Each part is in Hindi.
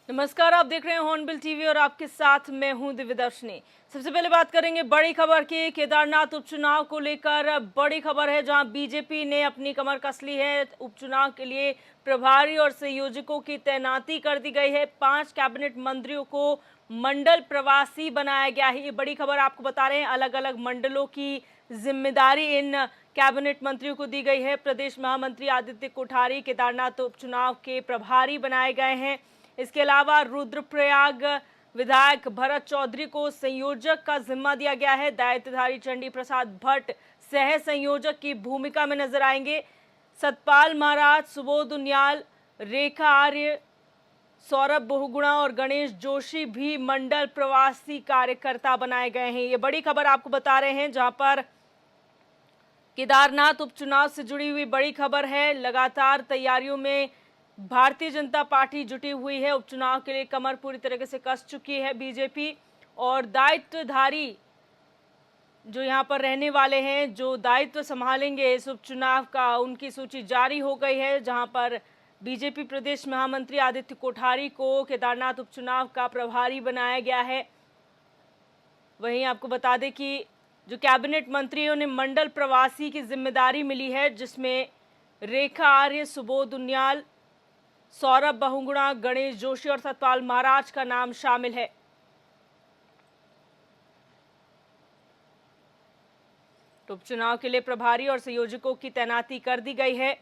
नमस्कार, आप देख रहे हैं हॉर्नबिल टीवी और आपके साथ मैं हूं दिव्यदर्शनी। सबसे पहले बात करेंगे बड़ी खबर की। केदारनाथ उपचुनाव को लेकर बड़ी खबर है, जहां बीजेपी ने अपनी कमर कस ली है। उपचुनाव के लिए प्रभारी और संयोजकों की तैनाती कर दी गई है। 5 कैबिनेट मंत्रियों को मंडल प्रवासी बनाया गया है। ये बड़ी खबर आपको बता रहे हैं। अलग अलग मंडलों की जिम्मेदारी इन कैबिनेट मंत्रियों को दी गई है। प्रदेश महामंत्री आदित्य कोठारी केदारनाथ उपचुनाव के प्रभारी बनाए गए हैं। इसके अलावा रुद्रप्रयाग विधायक भरत चौधरी को संयोजक का जिम्मा दिया गया है। दायित्वधारी चंडी प्रसाद भट्ट सह संयोजक की भूमिका में नजर आएंगे। सतपाल महाराज, सुबोध उनियाल, रेखा आर्य, सौरभ बहुगुणा और गणेश जोशी भी मंडल प्रवासी कार्यकर्ता बनाए गए हैं। ये बड़ी खबर आपको बता रहे हैं, जहां पर केदारनाथ उपचुनाव से जुड़ी हुई बड़ी खबर है। लगातार तैयारियों में भारतीय जनता पार्टी जुटी हुई है। उपचुनाव के लिए कमर पूरी तरीके से कस चुकी है बीजेपी। और दायित्वधारी जो यहां पर रहने वाले हैं, जो दायित्व संभालेंगे इस उपचुनाव का, उनकी सूची जारी हो गई है। जहां पर बीजेपी प्रदेश महामंत्री आदित्य कोठारी को केदारनाथ उपचुनाव का प्रभारी बनाया गया है। वहीं आपको बता दें कि जो कैबिनेट मंत्रियों ने मंडल प्रवासी की जिम्मेदारी मिली है, जिसमें रेखा आर्य, सुबोध उनियाल, सौरभ बहुगुणा, गणेश जोशी और सतपाल महाराज का नाम शामिल है। तो उपचुनाव के लिए प्रभारी और संयोजकों की तैनाती कर दी गई है।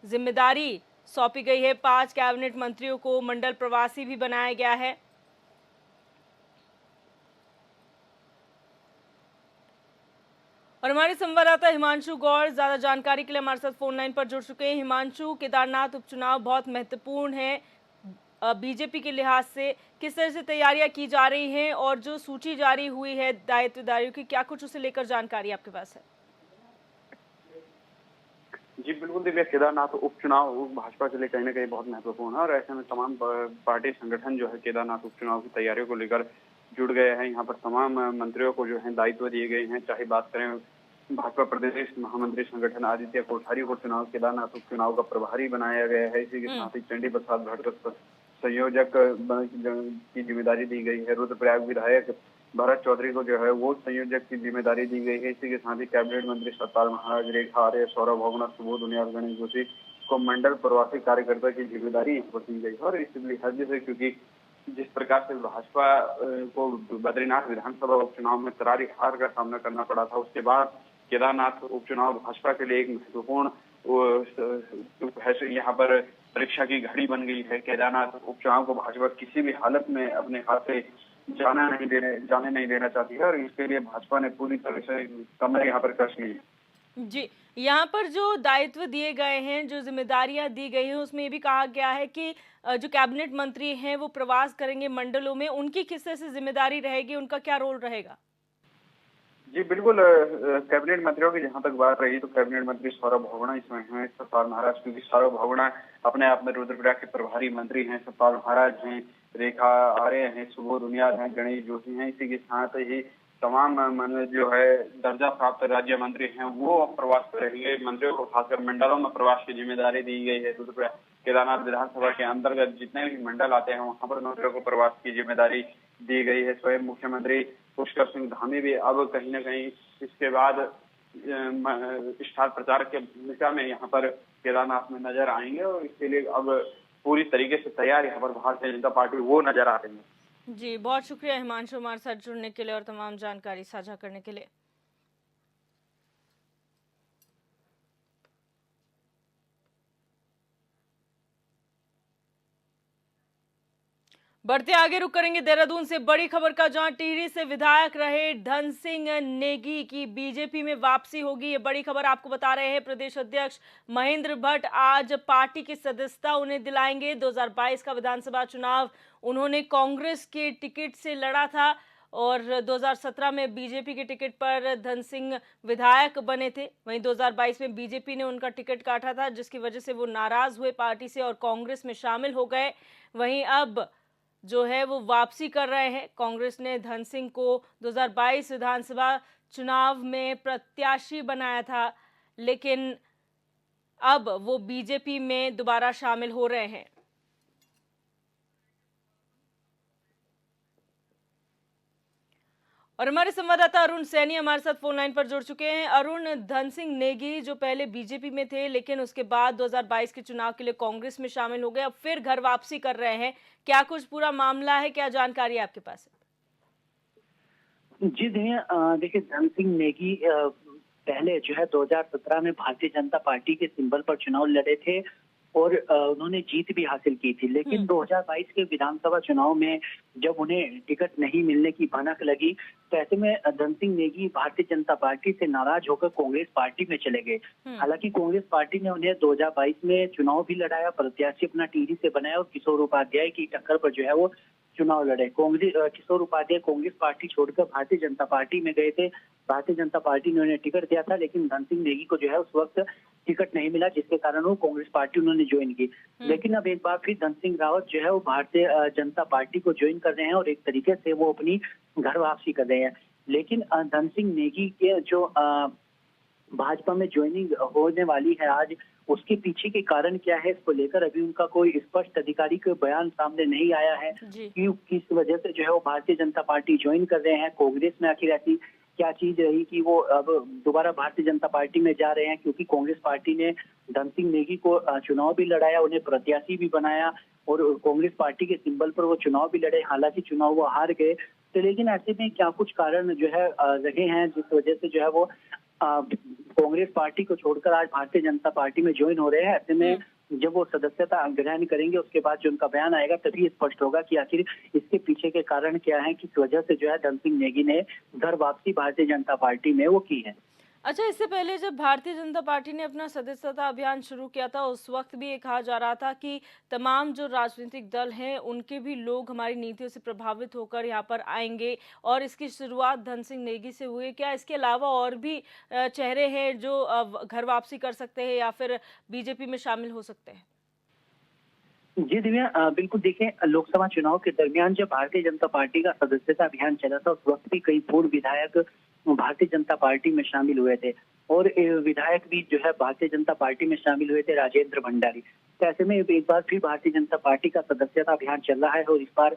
जिम्मेदारी सौंपी गई है। 5 कैबिनेट मंत्रियों को मंडल प्रवासी भी बनाया गया है। और हमारे संवाददाता हिमांशु गौर ज्यादा जानकारी के लिए हमारे साथ फोन लाइन पर जुड़ चुके हैं। हिमांशु, केदारनाथ उपचुनाव बहुत महत्वपूर्ण है बीजेपी के लिहाज से। किस तरह से तैयारियां की जा रही हैं और जो सूची जारी हुई है दायित्वधारियों की, क्या कुछ उसे लेकर जानकारी आपके पास है? जी बिल्कुल दिव्या, केदारनाथ उपचुनाव भाजपा के लिए कहीं ना कहीं बहुत महत्वपूर्ण है और ऐसे में तमाम पार्टी संगठन जो है केदारनाथ उपचुनाव की तैयारियों को लेकर जुड़ गए हैं। यहाँ पर तमाम मंत्रियों को जो है दायित्व दिए गए हैं। चाहे बात करें भाजपा प्रदेश महामंत्री संगठन आदित्य कोठारी को चुनाव केदारनाथ उपचुनाव का प्रभारी बनाया गया है। इसी के साथ ही चंडी प्रसाद भट्ट को संयोजक की जिम्मेदारी दी गई है। रुद्रप्रयाग विधायक भरत चौधरी को जो है वो संयोजक की जिम्मेदारी दी गई है। इसी के साथ ही कैबिनेट मंत्री सतपाल महाराज, रेखा आर्य, सौरभ बहुगुणा, सुबोध उनियाल, गणेश जोशी को मंडल प्रवासी कार्यकर्ता की जिम्मेदारी यहाँ पर दी गई है। और इस लिहाजे से क्योंकि जिस प्रकार से भाजपा को बद्रीनाथ विधानसभा उपचुनाव में करारी हार का सामना करना पड़ा था, उसके बाद केदारनाथ उपचुनाव भाजपा के लिए एक महत्वपूर्ण यहाँ पर परीक्षा की घड़ी बन गई है। केदारनाथ उपचुनाव को भाजपा किसी भी हालत में अपने हाथ से जाने नहीं देना चाहती है और इसके लिए भाजपा ने पूरी तरह से कमर यहाँ पर कस ली है। जी, यहाँ पर जो दायित्व दिए गए हैं, जो जिम्मेदारियां दी गई हैं, उसमें ये भी कहा गया है कि जो कैबिनेट मंत्री हैं वो प्रवास करेंगे मंडलों में। उनकी किस तरह से जिम्मेदारी रहेगी, उनका क्या रोल रहेगा? जी बिल्कुल, कैबिनेट मंत्रियों की जहां तक बात रही तो कैबिनेट मंत्री सौरभ बहुगुणा इसमें हैं। सतपाल महाराज, क्योंकि सौरभ बहुगुणा अपने आप में रुद्रप्रयाग के प्रभारी मंत्री हैं। सतपाल महाराज हैं, रेखा आर्य हैं, सुबोध उनियाल हैं, गणेश जोशी हैं। इसी के साथ ही तमाम जो है दर्जा प्राप्त राज्य मंत्री हैं वो प्रवास करेंगे। मंत्रियों को खासकर मंडलों में प्रवास की जिम्मेदारी दी गई है। रुद्रप्रयाग केदारनाथ विधानसभा के अंतर्गत जितने भी मंडल आते हैं वहां पर मंत्रियों को प्रवास की जिम्मेदारी दी गई है। स्वयं मुख्यमंत्री पुष्कर सिंह धामी भी अब कहीं न कहीं इसके बाद स्टार प्रचारक की भूमिका में यहाँ पर केदारनाथ में नजर आएंगे और इसके लिए अब पूरी तरीके से तैयार यहाँ पर भारतीय जनता पार्टी वो नजर आ रही है। जी, बहुत शुक्रिया हिमांशु हमारे साथ जुड़ने के लिए और तमाम जानकारी साझा करने के लिए। बढ़ते आगे रुक करेंगे देहरादून से बड़ी खबर का, जहां टिहरी से विधायक रहे धन सिंह नेगी की बीजेपी में वापसी होगी। ये बड़ी खबर आपको बता रहे हैं। प्रदेश अध्यक्ष महेंद्र भट्ट आज पार्टी की सदस्यता उन्हें दिलाएंगे। 2022 का विधानसभा चुनाव उन्होंने कांग्रेस के टिकट से लड़ा था और 2017 में बीजेपी के टिकट पर धन सिंह विधायक बने थे। वहीं 2022 में बीजेपी ने उनका टिकट काटा था, जिसकी वजह से वो नाराज हुए पार्टी से और कांग्रेस में शामिल हो गए। वहीं अब जो है वो वापसी कर रहे हैं। कांग्रेस ने धन सिंह को 2022 विधानसभा चुनाव में प्रत्याशी बनाया था, लेकिन अब वो बीजेपी में दोबारा शामिल हो रहे हैं। और हमारे संवाददाता अरुण सैनी हमारे साथ फोन लाइन पर जुड़ चुके हैं। अरुण, धन सिंह नेगी जो पहले बीजेपी में थे लेकिन उसके बाद 2022 के चुनाव के लिए कांग्रेस में शामिल हो गए, अब फिर घर वापसी कर रहे हैं, क्या कुछ पूरा मामला है, क्या जानकारी है आपके पास? जी देखिए धन सिंह नेगी पहले जो है 2017 में भारतीय जनता पार्टी के सिंबल पर चुनाव लड़े थे और उन्होंने जीत भी हासिल की थी। लेकिन 2022 के विधानसभा चुनाव में जब उन्हें टिकट नहीं मिलने की भनक लगी तो ऐसे में धन सिंह नेगी भारतीय जनता पार्टी से नाराज होकर कांग्रेस पार्टी में चले गए। हालांकि कांग्रेस पार्टी ने उन्हें 2022 में चुनाव भी लड़ाया, प्रत्याशी अपना टिहरी से बनाया और किशोर उपाध्याय की टक्कर पर जो है वो चुनाव लड़े। किशोर उपाध्याय कांग्रेस पार्टी छोड़कर भारतीय जनता पार्टी में गए थे। भारतीय जनता पार्टी ने उन्हें टिकट दिया था लेकिन धन सिंह नेगी को जो है उस वक्त टिकट नहीं मिला, जिसके कारण वो कांग्रेस पार्टी उन्होंने ज्वाइन की। लेकिन अब एक बार फिर धन सिंह रावत जो है वो भारतीय जनता पार्टी को ज्वाइन कर रहे हैं और एक तरीके से वो अपनी घर वापसी कर रहे हैं। लेकिन धन सिंह नेगी के जो भाजपा में ज्वाइनिंग होने वाली है आज, उसके पीछे के कारण क्या है इसको लेकर अभी उनका कोई स्पष्ट आधिकारिक बयान सामने नहीं आया है कि किस वजह से जो है वो भारतीय जनता पार्टी ज्वाइन कर रहे हैं। कांग्रेस में आखिर ऐसी क्या चीज रही कि वो अब दोबारा भारतीय जनता पार्टी में जा रहे हैं, क्योंकि कांग्रेस पार्टी ने धन सिंह नेगी को चुनाव भी लड़ाया, उन्हें प्रत्याशी भी बनाया और कांग्रेस पार्टी के सिंबल पर वो चुनाव भी लड़े। हालांकि चुनाव वो हार गए, तो लेकिन ऐसे में क्या कुछ कारण जो है रहे हैं जिस वजह से जो है वो कांग्रेस पार्टी को छोड़कर आज भारतीय जनता पार्टी में ज्वाइन हो रहे हैं। ऐसे में जब वो सदस्यता ग्रहण करेंगे उसके बाद जो उनका बयान आएगा तभी स्पष्ट होगा कि आखिर इसके पीछे के कारण क्या है, किस वजह से जो है धन सिंह नेगी ने घर वापसी भारतीय जनता पार्टी में वो की है। अच्छा, इससे पहले जब भारतीय जनता पार्टी ने अपना सदस्यता अभियान शुरू किया था उस वक्त भी ये कहा जा रहा था कि तमाम जो राजनीतिक दल हैं उनके भी लोग हमारी नीतियों से प्रभावित होकर यहाँ पर आएंगे और इसकी शुरुआत धन सिंह नेगी से हुई। क्या इसके अलावा और भी चेहरे हैं जो घर वापसी कर सकते हैं या फिर बीजेपी में शामिल हो सकते हैं? जी दिव्या, बिल्कुल देखें, लोकसभा चुनाव के दरमियान जब भारतीय जनता पार्टी का सदस्यता अभियान चला था उस वक्त भी कई पूर्व विधायक भारतीय जनता पार्टी में शामिल हुए थे और विधायक भी जो है भारतीय जनता पार्टी में शामिल हुए थे, राजेंद्र भंडारी। तो ऐसे में एक बार फिर भारतीय जनता पार्टी का सदस्यता अभियान चल रहा है और इस बार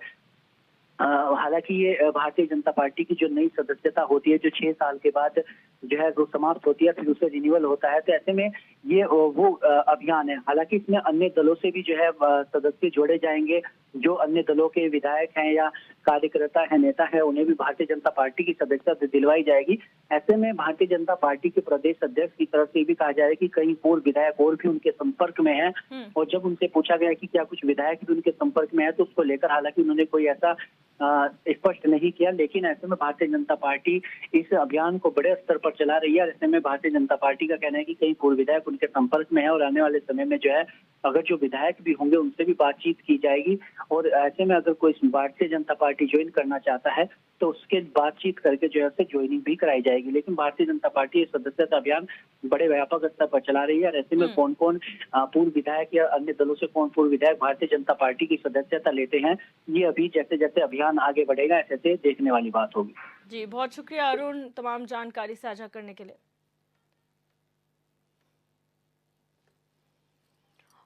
हालांकि ये भारतीय जनता पार्टी की जो नई सदस्यता होती है जो 6 साल के बाद जो है वो समाप्त होती है, फिर उसे रिन्यूअल होता है। तो ऐसे में ये वो अभियान है। हालांकि इसमें अन्य दलों से भी जो है सदस्य जोड़े जाएंगे, जो अन्य दलों के विधायक हैं या कार्यकर्ता है, नेता है, उन्हें भी भारतीय जनता पार्टी की सदस्यता दिलवाई जाएगी। ऐसे में भारतीय जनता पार्टी के प्रदेश अध्यक्ष की तरफ से भी कहा जा रहा है कि कई पूर्व विधायक और भी उनके संपर्क में है और जब उनसे पूछा गया कि क्या कुछ विधायक भी उनके संपर्क में है तो उसको लेकर हालांकि उन्होंने कोई ऐसा स्पष्ट नहीं किया। लेकिन ऐसे में भारतीय जनता पार्टी इस अभियान को बड़े स्तर पर चला रही है। ऐसे में भारतीय जनता पार्टी का कहना है कि कई पूर्व विधायक उनके संपर्क में है और आने वाले समय में जो है अगर जो विधायक भी होंगे उनसे भी बातचीत की जाएगी और ऐसे में अगर कोई भारतीय जनता पार्टी ज्वाइन करना चाहता है तो उसके बातचीत करके जो है उससे ज्वाइनिंग भी कराई जाएगी। लेकिन भारतीय जनता पार्टी सदस्यता अभियान बड़े व्यापक स्तर पर चला रही है और ऐसे में कौन कौन पूर्व विधायक या अन्य दलों से कौन पूर्व विधायक भारतीय जनता पार्टी की सदस्यता लेते हैं, ये अभी जैसे जैसे अभियान आगे बढ़ेगा ऐसे ऐसे देखने वाली बात होगी। जी, बहुत शुक्रिया अरुण तमाम जानकारी साझा करने के लिए।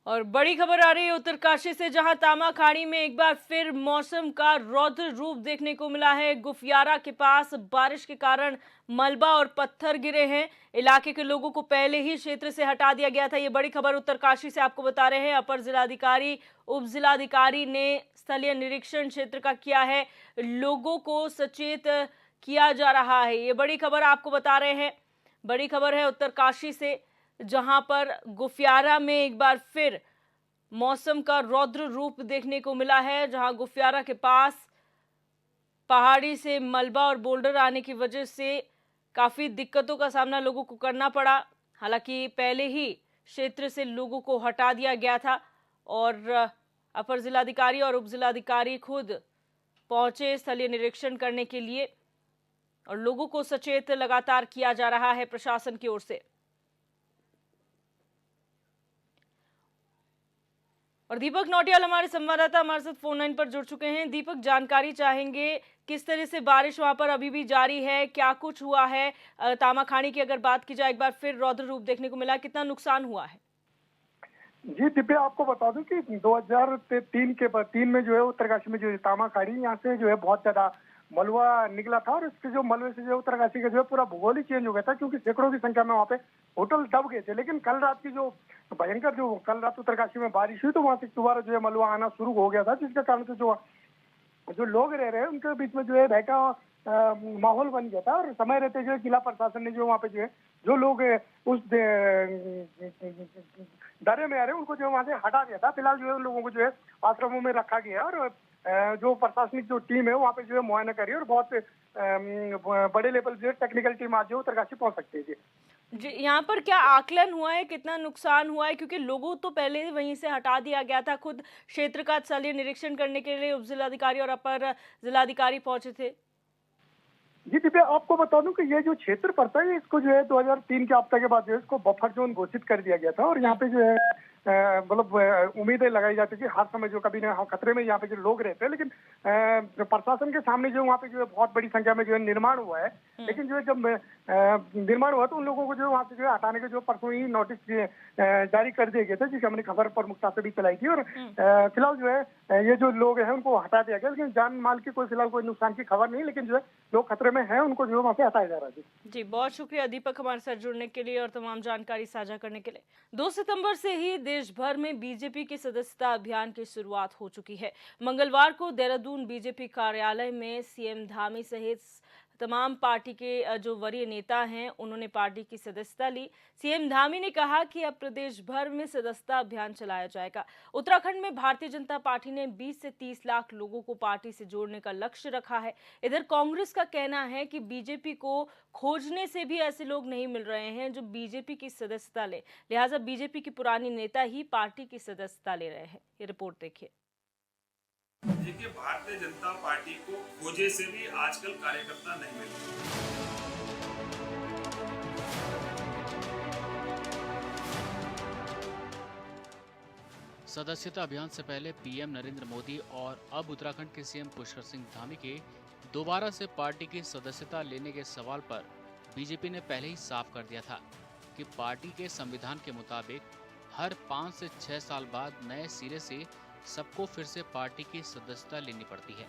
और बड़ी खबर आ रही है उत्तरकाशी से, जहां तामाखाड़ी में एक बार फिर मौसम का रौद्र रूप देखने को मिला है। गुफियारा के पास बारिश के कारण मलबा और पत्थर गिरे हैं। इलाके के लोगों को पहले ही क्षेत्र से हटा दिया गया था। ये बड़ी खबर उत्तरकाशी से आपको बता रहे हैं। अपर जिलाधिकारी उप जिलाधिकारी ने स्थलीय निरीक्षण क्षेत्र का किया है, लोगों को सचेत किया जा रहा है। ये बड़ी खबर आपको बता रहे हैं। बड़ी खबर है उत्तरकाशी से, जहां पर गुफियारा में एक बार फिर मौसम का रौद्र रूप देखने को मिला है, जहां गुफियारा के पास पहाड़ी से मलबा और बोल्डर आने की वजह से काफी दिक्कतों का सामना लोगों को करना पड़ा। हालांकि पहले ही क्षेत्र से लोगों को हटा दिया गया था और अपर जिलाधिकारी और उप जिलाधिकारी खुद पहुंचे स्थलीय निरीक्षण करने के लिए और लोगों को सचेत लगातार किया जा रहा है प्रशासन की ओर से। और दीपक नौटियाल हमारे संवाददाता हमारे साथ फोन लाइन पर जुड़ चुके हैं। दीपक, जानकारी चाहेंगे किस तरह से बारिश वहां पर अभी भी जारी है, क्या कुछ हुआ है? तामाखाड़ी की अगर बात की जाए, एक बार फिर रौद्र रूप देखने को मिला, कितना नुकसान हुआ है? जी दिव्या, आपको बता दूं कि 2003 में जो है उत्तरकाशी में जो है तामाखाड़ी, यहाँ से जो है बहुत ज्यादा मलबा निकला था, और इसके जो मलबे से जो उत्तरकाशी का जो है पूरा भूगोल ही चेंज हो गया था, क्योंकि सैकड़ों की संख्या में वहाँ पे होटल दब गए थे। लेकिन कल रात की जो भयंकर जो कल रात उत्तरकाशी में बारिश हुई, तो वहाँ से दोबारा जो है मलबा आना शुरू हो गया था, जिसके कारण से जो लोग रह रहे हैं उनके बीच में जो है भय का माहौल बन गया था। और समय रहते जो जिला प्रशासन ने जो वहाँ पे जो है जो लोग उस दायरे में आ रहे हैं उनको जो वहाँ से हटा दिया था। फिलहाल जो है उन लोगों को जो है आश्रमों में रखा गया है, और जो प्रशासनिक जो टीम है वहाँ पे जो है मुआयना करी, और बहुत बड़े लेवल जो है टेक्निकल टीम आज जो उत्तरकाशी पहुँच सकती है। जी, यहाँ पर क्या आकलन हुआ है, कितना नुकसान हुआ है? क्योंकि लोगों तो पहले ही वहीं से हटा दिया गया था। खुद क्षेत्र का स्थलीय निरीक्षण करने के लिए उप जिलाधिकारी और अपर जिलाधिकारी पहुंचे थे। जी दिव्या, आपको बता दूं कि ये जो क्षेत्र पड़ता है इसको जो है 2003 के आपदा के बाद जो है इसको बफर जोन घोषित कर दिया गया था, और यहाँ पे जो है मतलब उम्मीदें लगाई जाती थी हर समय जो कभी ना खतरे में यहाँ पे जो लोग रहते हैं। लेकिन प्रशासन के सामने जो वहाँ पे जो है बहुत बड़ी संख्या में जो है निर्माण हुआ है। लेकिन जो है जब निर्माण हुआ तो उन लोगों को जो वहाँ से जो है हटाने के जो परसों ही नोटिस जारी कर दिए गए थे, जिसे हमने खबर प्रमुखता से भी चलाई थी। और फिलहाल जो है ये जो लोग हैं उनको हटा दिया गया, लेकिन जान माल की कोई फिलहाल कोई नुकसान की खबर नहीं। लेकिन जो है लोग खतरे में हैं, उनको जो है वहाँ से हटाया जा रहा है। जी, बहुत शुक्रिया दीपक हमारे साथ जुड़ने के लिए और तमाम जानकारी साझा करने के लिए। 2 सितंबर से ही देश भर में बीजेपी के सदस्यता अभियान की शुरुआत हो चुकी है। मंगलवार को देहरादून बीजेपी कार्यालय में सीएम धामी सहित तमाम पार्टी के जो वरीय नेता हैं उन्होंने पार्टी की सदस्यता ली। सीएम धामी ने कहा कि अब प्रदेश भर में सदस्यता अभियान चलाया जाएगा। उत्तराखंड में भारतीय जनता पार्टी ने 20 से 30 लाख लोगों को पार्टी से जोड़ने का लक्ष्य रखा है। इधर कांग्रेस का कहना है कि बीजेपी को खोजने से भी ऐसे लोग नहीं मिल रहे हैं जो बीजेपी की सदस्यता ले, लिहाजा बीजेपी की पुरानी नेता ही पार्टी की सदस्यता ले रहे हैं। ये रिपोर्ट देखिए। देखिए, भारतीय जनता पार्टी को खोजे से भी आजकल कार्यकर्ता नहीं मिल रहे। सदस्यता अभियान से पहले पीएम नरेंद्र मोदी और अब उत्तराखंड के सीएम पुष्कर सिंह धामी के दोबारा से पार्टी की सदस्यता लेने के सवाल पर बीजेपी ने पहले ही साफ कर दिया था कि पार्टी के संविधान के मुताबिक हर 5 से 6 साल बाद नए सिरे से सबको फिर से पार्टी की सदस्यता लेनी पड़ती है।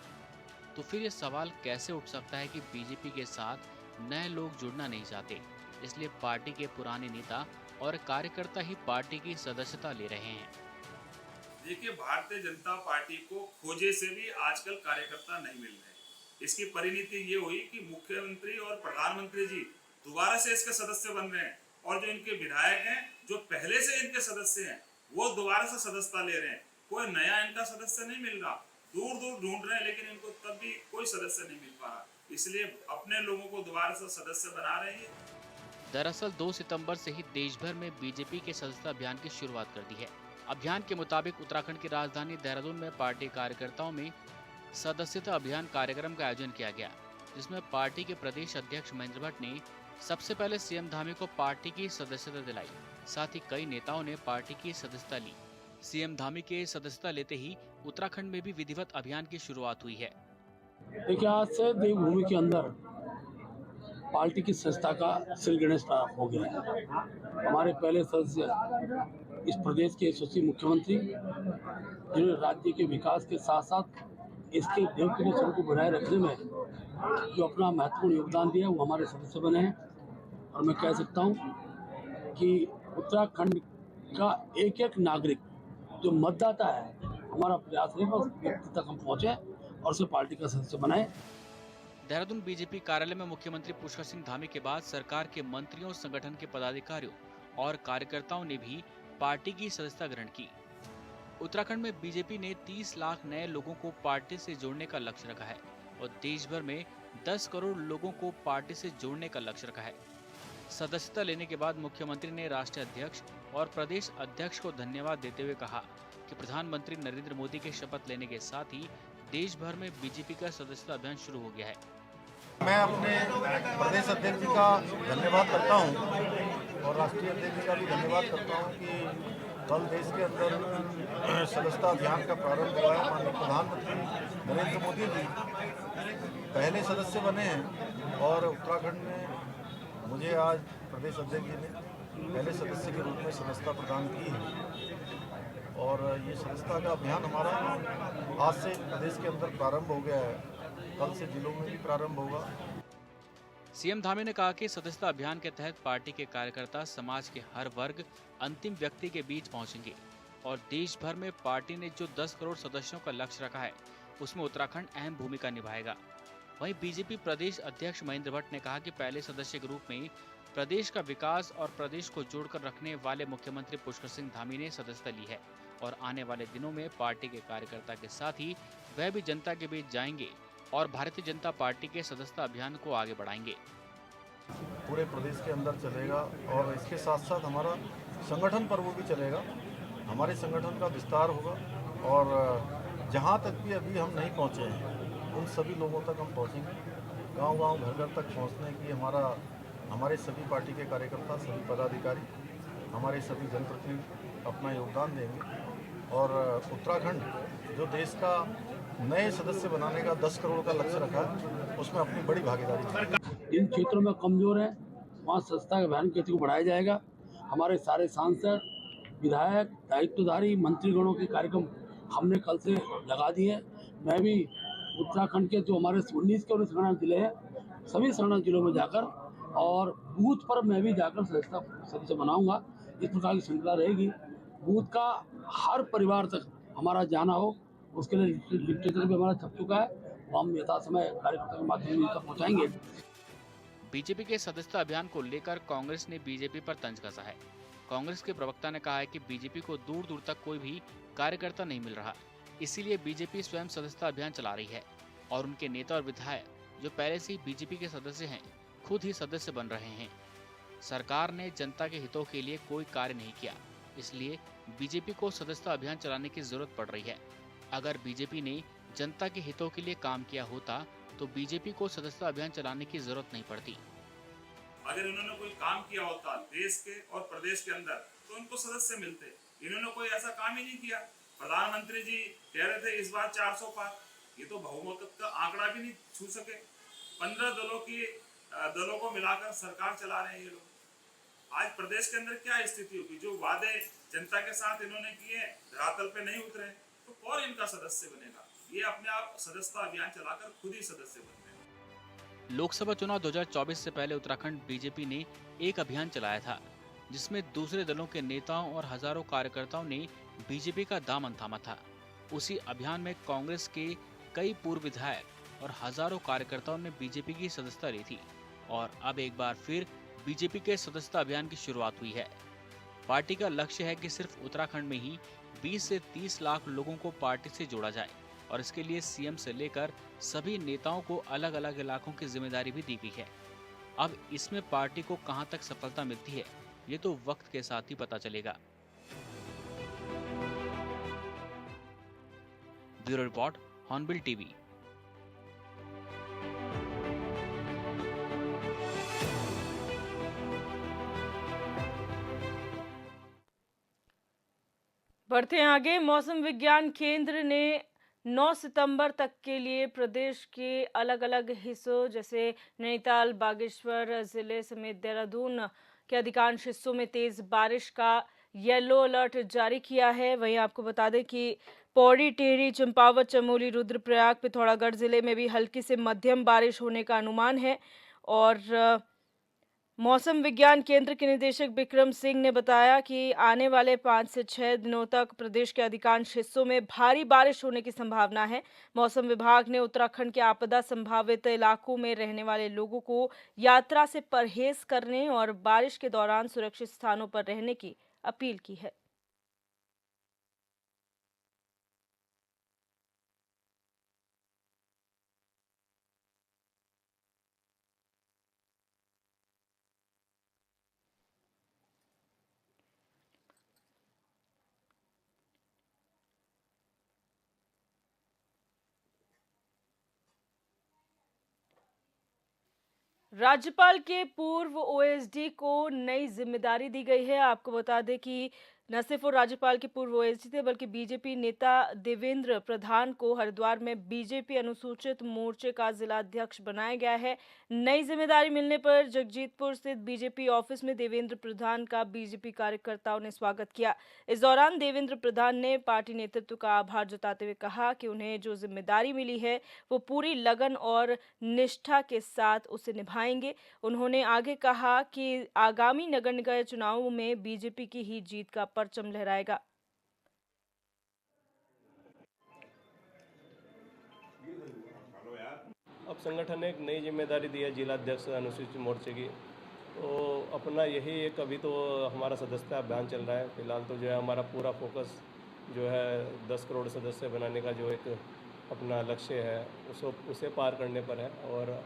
तो फिर ये सवाल कैसे उठ सकता है कि बीजेपी के साथ नए लोग जुड़ना नहीं चाहते, इसलिए पार्टी के पुराने नेता और कार्यकर्ता ही पार्टी की सदस्यता ले रहे हैं। देखिए, भारतीय जनता पार्टी को खोजे से भी आजकल कार्यकर्ता नहीं मिल रहे। इसकी परिणति ये हुई कि मुख्यमंत्री और प्रधानमंत्री जी दोबारा से इसके सदस्य बन रहे हैं, और जो इनके विधायक हैं जो पहले से इनके सदस्य हैं वो दोबारा से सदस्यता ले रहे हैं। कोई नया इनका सदस्य नहीं मिल रहा, दूर दूर ढूंढ रहे हैं, लेकिन इनको तब भी कोई सदस्य नहीं मिल पा रहा, इसलिए अपने लोगों को दोबारा से सदस्य बना रहे हैं। दरअसल 2 सितंबर से ही देश भर में बीजेपी के सदस्यता अभियान की शुरुआत कर दी है। अभियान के मुताबिक उत्तराखंड की राजधानी देहरादून में पार्टी कार्यकर्ताओं में सदस्यता अभियान कार्यक्रम का आयोजन किया गया, जिसमें पार्टी के प्रदेश अध्यक्ष महेंद्र भट्ट ने सबसे पहले सीएम धामी को पार्टी की सदस्यता दिलाई। साथ ही कई नेताओं ने पार्टी की सदस्यता ली। सीएम धामी के सदस्यता लेते ही उत्तराखंड में भी विधिवत अभियान की शुरुआत हुई है। देखिए, आज से देवभूमि के अंदर पार्टी की सदस्यता का श्रीगणेश प्रारंभ हो गया है। हमारे पहले सदस्य इस प्रदेश के यशस्वी मुख्यमंत्री, जिन्होंने राज्य के विकास के साथ साथ इसके देवभूमि को बनाए रखने में जो अपना महत्वपूर्ण योगदान दिया, वो हमारे सदस्य बने हैं। और मैं कह सकता हूँ कि उत्तराखंड का एक एक नागरिक जो मतदाता है, हमारा प्रयास है बस व्यक्ति तक हम पहुँचे और उसे पार्टी का सदस्य बनाए। देहरादून बीजेपी कार्यालय में मुख्यमंत्री पुष्कर सिंह धामी के बाद सरकार के मंत्रियों, संगठन के पदाधिकारियों और कार्यकर्ताओं ने भी पार्टी की सदस्यता ग्रहण की। उत्तराखंड में बीजेपी ने 30 लाख नए लोगों को पार्टी से जोड़ने का लक्ष्य रखा है और देश भर में 10 करोड़ लोगों को पार्टी से जोड़ने का लक्ष्य रखा है। सदस्यता लेने के बाद मुख्यमंत्री ने राष्ट्रीय अध्यक्ष और प्रदेश अध्यक्ष को धन्यवाद देते हुए कहा कि प्रधानमंत्री नरेंद्र मोदी के शपथ लेने के साथ ही देश भर में बीजेपी का सदस्यता अभियान शुरू हो गया है। मैं अपने प्रदेश अध्यक्ष जी का धन्यवाद करता हूं और राष्ट्रीय अध्यक्ष जी का भी धन्यवाद करता हूं कि कल देश के अंदर सदस्यता अभियान का प्रारंभ हुआ है। माननीय प्रधानमंत्री नरेंद्र मोदी जी पहले सदस्य बने हैं और उत्तराखंड में मुझे आज प्रदेश अध्यक्ष जी ने पहले सदस्य के रूप में सदस्यता प्रदान की है। और ये सदस्यता का अभियान हमारा आज से प्रदेश के अंदर प्रारंभ हो गया है। कल से जिलों में भी प्रारंभ होगा। सीएम धामी ने कहा कि सदस्यता अभियान के तहत पार्टी के कार्यकर्ता समाज के हर वर्ग अंतिम व्यक्ति के बीच पहुंचेंगे और देश भर में पार्टी ने जो 10 करोड़ सदस्यों का लक्ष्य रखा है उसमें उत्तराखंड अहम भूमिका निभाएगा। वहीं बीजेपी प्रदेश अध्यक्ष महेंद्र भट्ट ने कहा कि पहले सदस्य के रूप में प्रदेश का विकास और प्रदेश को जोड़कर रखने वाले मुख्यमंत्री पुष्कर सिंह धामी ने सदस्यता ली है और आने वाले दिनों में पार्टी के कार्यकर्ता के साथ ही वह भी जनता के बीच जाएंगे और भारतीय जनता पार्टी के सदस्यता अभियान को आगे बढ़ाएंगे। पूरे प्रदेश के अंदर चलेगा और इसके साथ साथ हमारा संगठन पर्व भी चलेगा। हमारे संगठन का विस्तार होगा और जहाँ तक भी अभी हम नहीं पहुँचे हैं उन सभी लोगों तक हम पहुँचेंगे। गांव-गांव, घर-घर तक पहुँचने की हमारे सभी पार्टी के कार्यकर्ता, सभी पदाधिकारी, हमारे सभी जनप्रतिनिधि अपना योगदान देंगे और उत्तराखंड जो देश का नए सदस्य बनाने का 10 करोड़ का लक्ष्य रखा है उसमें अपनी बड़ी भागीदारी करेंगे। जिन क्षेत्रों में कमजोर है वहाँ सदस्यता अभियान की गति को बढ़ाया जाएगा। हमारे सारे सांसद, विधायक, दायित्वधारी मंत्रीगणों के कार्यक्रम हमने कल से लगा दिए। मैं भी उत्तराखंड के जो हमारे 19 के 19 जिले हैं सभी 19 जिलों में जाकर और बूथ पर मैं भी जाकर सदस्य बनाऊंगा। इस प्रकार की श्रृंखला रहेगी। बूथ का हर परिवार तक हमारा जाना हो उसके लिए लिटरेचर भी हमारा छप चुका है। वो हम यथा समय कार्यकर्ता के माध्यम से तक पहुँचाएंगे। बीजेपी के सदस्यता अभियान को लेकर कांग्रेस ने बीजेपी पर तंज कसा है। कांग्रेस के प्रवक्ता ने कहा है कि बीजेपी को दूर दूर तक कोई भी कार्यकर्ता नहीं मिल रहा, इसीलिए बीजेपी स्वयं सदस्यता अभियान चला रही है और उनके नेता और विधायक जो पहले से ही बीजेपी के सदस्य हैं खुद ही सदस्य बन रहे हैं। सरकार ने जनता के हितों के लिए कोई कार्य नहीं किया, इसलिए बीजेपी को सदस्यता अभियान चलाने की जरूरत पड़ रही है। अगर बीजेपी ने जनता के हितों के लिए काम किया होता तो बीजेपी को सदस्यता अभियान चलाने की जरूरत नहीं पड़ती। अगर इन्होंने कोई काम किया होता देश के और प्रदेश के अंदर तो उनको सदस्य मिलते। इन्होंने कोई ऐसा काम ही नहीं किया। प्रधानमंत्री जी कह रहे थे इस बार 400 पार, ये तो बहुमत का आंकड़ा भी नहीं छू सके। 15 दलों को मिलाकर सरकार चला रहे हैं ये लोग। आज प्रदेश के अंदर क्या स्थिति होगी? जो वादे जनता के साथ इन्होंने किए धरातल पे नहीं उतरे तो कौन इनका सदस्य बनेगा? ये अपने आप सदस्यता अभियान चलाकर खुद ही सदस्य बन गए। लोकसभा चुनाव 2024 से पहले उत्तराखंड बीजेपी ने एक अभियान चलाया था जिसमें दूसरे दलों के नेताओं और हजारों कार्यकर्ताओं ने बीजेपी का दामन थामा था। उसी अभियान में कांग्रेस के कई पूर्व विधायक और हजारों कार्यकर्ताओं ने बीजेपी की सदस्यता ली थी और अब एक बार फिर बीजेपी के सदस्यता अभियान की शुरुआत हुई है। पार्टी का लक्ष्य है कि सिर्फ उत्तराखंड में ही 20 से 30 लाख लोगों को पार्टी से जोड़ा जाए और इसके लिए सीएम से लेकर सभी नेताओं को अलग अलग इलाकों की जिम्मेदारी भी दी गई है। अब इसमें पार्टी को कहां तक सफलता मिलती है ये तो वक्त के साथ ही पता चलेगा। Bureau report, hornbill TV. बढ़ते हैं आगे। मौसम विज्ञान केंद्र ने 9 सितंबर तक के लिए प्रदेश के अलग अलग हिस्सों जैसे नैनीताल, बागेश्वर जिले समेत देहरादून के अधिकांश हिस्सों में तेज बारिश का येलो अलर्ट जारी किया है। वहीं आपको बता दें कि पौड़ी, टिहरी, चंपावत, चमोली, रुद्रप्रयाग, पिथौरागढ़ जिले में भी हल्की से मध्यम बारिश होने का अनुमान है। और मौसम विज्ञान केंद्र के निदेशक विक्रम सिंह ने बताया कि आने वाले 5 से 6 दिनों तक प्रदेश के अधिकांश हिस्सों में भारी बारिश होने की संभावना है। मौसम विभाग ने उत्तराखंड के आपदा संभावित इलाकों में रहने वाले लोगों को यात्रा से परहेज करने और बारिश के दौरान सुरक्षित स्थानों पर रहने की अपील की है। राज्यपाल के पूर्व ओएसडी को नई जिम्मेदारी दी गई है। आपको बता दें कि न सिर्फ वो राज्यपाल के पूर्व ओवैसी थे बल्कि बीजेपी नेता देवेंद्र प्रधान को हरिद्वार में बीजेपी अनुसूचित मोर्चे का जिलाध्यक्ष बनाया गया है। नई जिम्मेदारी मिलने पर जगजीतपुर स्थित बीजेपी ऑफिस में देवेंद्र प्रधान का बीजेपी कार्यकर्ताओं ने स्वागत किया। इस दौरान देवेंद्र प्रधान ने पार्टी नेतृत्व का आभार जताते हुए कहा कि उन्हें जो जिम्मेदारी मिली है वो पूरी लगन और निष्ठा के साथ उसे निभाएंगे। उन्होंने आगे कहा कि आगामी नगर निकाय चुनावों में बीजेपी की ही जीत का परचम लहराएगा। अब संगठन ने एक नई जिम्मेदारी दी है जिलाध्यक्ष अनुसूचित मोर्चे की, तो अपना यही एक अभी तो हमारा सदस्यता अभियान चल रहा है। फिलहाल तो जो है हमारा पूरा फोकस जो है 10 करोड़ सदस्य बनाने का जो एक अपना लक्ष्य है उसे पार करने पर है, और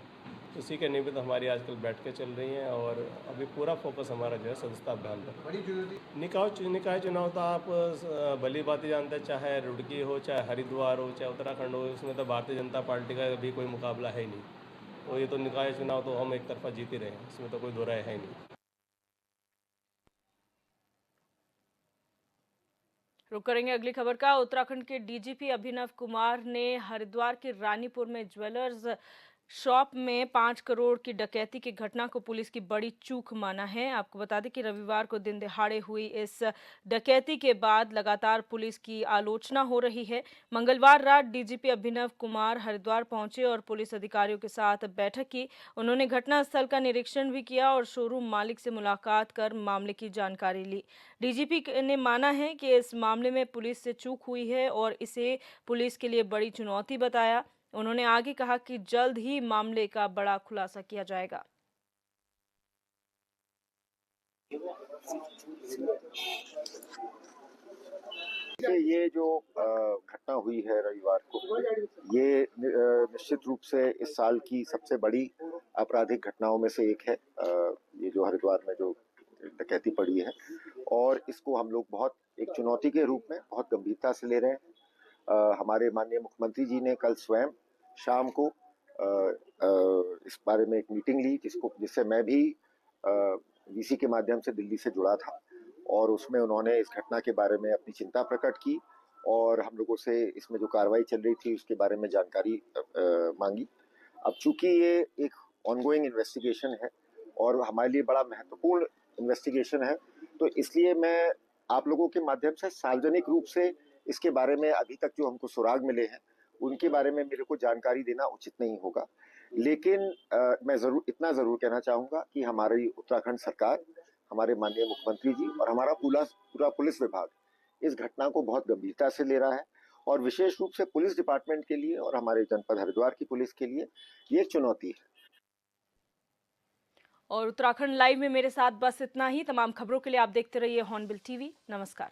उसी के निमित्त हमारी आजकल बैठकें चल रही हैं और अभी पूरा फोकस हमारा जो है सदस्यता अभियान पर। निकाय चुनाव तो आप भली बात ही जानते हैं, चाहे रुड़की हो, चाहे हरिद्वार हो, चाहे उत्तराखंड हो, इसमें तो भारतीय जनता पार्टी का अभी कोई मुकाबला है ही नहीं। तो ये तो निकाय चुनाव तो हम एक तरफा जीत ही रहे हैं, इसमें तो कोई दो राय है ही नहीं। रुक करेंगे अगली खबर का। उत्तराखंड के डीजीपी अभिनव कुमार ने हरिद्वार के रानीपुर में ज्वेलर्स शॉप में 5 करोड़ की डकैती की घटना को पुलिस की बड़ी चूक माना है। आपको बता दें कि रविवार को दिन दहाड़े हुई इस डकैती के बाद लगातार पुलिस की आलोचना हो रही है। मंगलवार रात डीजीपी अभिनव कुमार हरिद्वार पहुंचे और पुलिस अधिकारियों के साथ बैठक की। उन्होंने घटनास्थल का निरीक्षण भी किया और शोरूम मालिक से मुलाकात कर मामले की जानकारी ली। डीजीपी ने माना है कि इस मामले में पुलिस से चूक हुई है और इसे पुलिस के लिए बड़ी चुनौती बताया। उन्होंने आगे कहा कि जल्द ही मामले का बड़ा खुलासा किया जाएगा। ये जो घटना हुई है रविवार को, ये निश्चित रूप से इस साल की सबसे बड़ी आपराधिक घटनाओं में से एक है। ये जो हरिद्वार में जो डकैती पड़ी है, और इसको हम लोग बहुत एक चुनौती के रूप में बहुत गंभीरता से ले रहे हैं। हमारे माननीय मुख्यमंत्री जी ने कल स्वयं शाम को इस बारे में एक मीटिंग ली, जिससे मैं भी वीसी के माध्यम से दिल्ली से जुड़ा था, और उसमें उन्होंने इस घटना के बारे में अपनी चिंता प्रकट की और हम लोगों से इसमें जो कार्रवाई चल रही थी उसके बारे में जानकारी मांगी। अब चूंकि ये एक ऑनगोइंग इन्वेस्टिगेशन है और हमारे लिए बड़ा महत्वपूर्ण इन्वेस्टिगेशन है, तो इसलिए मैं आप लोगों के माध्यम से सार्वजनिक रूप से इसके बारे में अभी तक जो हमको सुराग मिले हैं उनके बारे में मेरे को जानकारी देना उचित नहीं होगा। लेकिन मैं इतना जरूर कहना चाहूंगा कि हमारी उत्तराखंड सरकार, हमारे माननीय मुख्यमंत्री जी और हमारा पूरा पुलिस विभाग इस घटना को बहुत गंभीरता से ले रहा है, और विशेष रूप से पुलिस डिपार्टमेंट के लिए और हमारे जनपद हरिद्वार की पुलिस के लिए ये एक चुनौती है। और उत्तराखंड लाइव में मेरे साथ बस इतना ही। तमाम खबरों के लिए आप देखते रहिए हॉर्नबिल टीवी। नमस्कार।